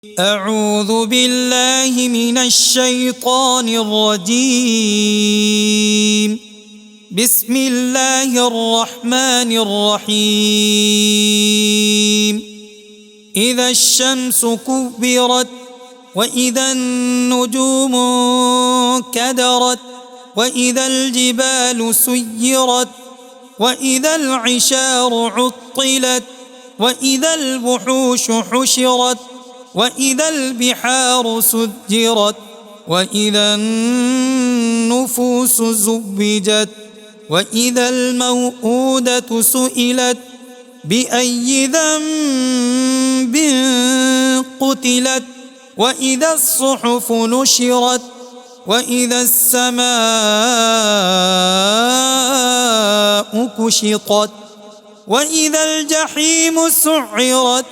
أعوذ بالله من الشيطان الرجيم. بسم الله الرحمن الرحيم. إذا الشمس كبرت وإذا النجوم كدرت وإذا الجبال سيرت وإذا العشار عطلت وإذا الوحوش حشرت وإذا البحار سجرت وإذا النفوس زوجت وإذا الموءودة سئلت بأي ذنب قتلت وإذا الصحف نشرت وإذا السماء كشطت وإذا الجحيم سعرت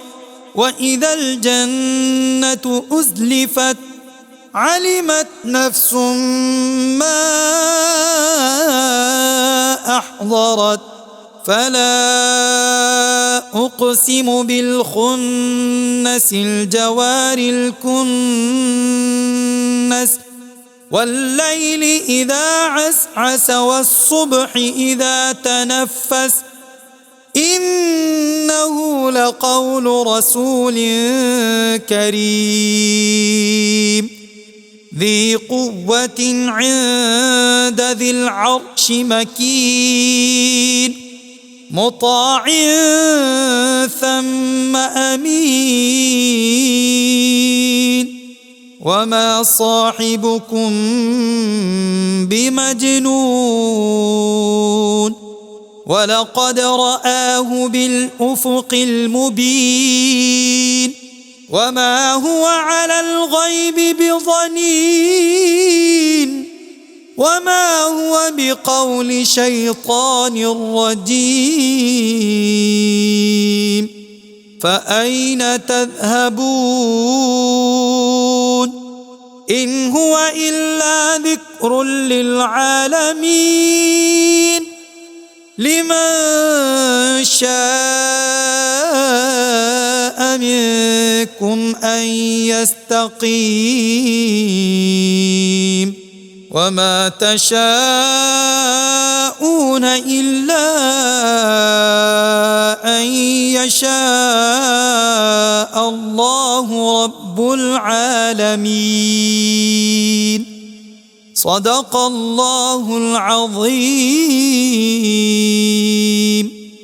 وإذا الجنة أزلفت علمت نفس ما أحضرت فلا أقسم بالخنس الجوار الكنس والليل إذا عسعس والصبح إذا تنفس إنه لقول رسول كريم ذي قوة عند ذي العرش مكين مطاع ثم أمين وما صاحبكم بمجنون ولقد رآه بالأفق المبين وما هو على الغيب بضنين وما هو بقول شيطان رجيم فأين تذهبون إن هو إلا ذكر للعالمين لمن شاء منكم أن يستقيم وما تشاءون إلا أن يشاء الله رب العالمين صدق الله العظيم.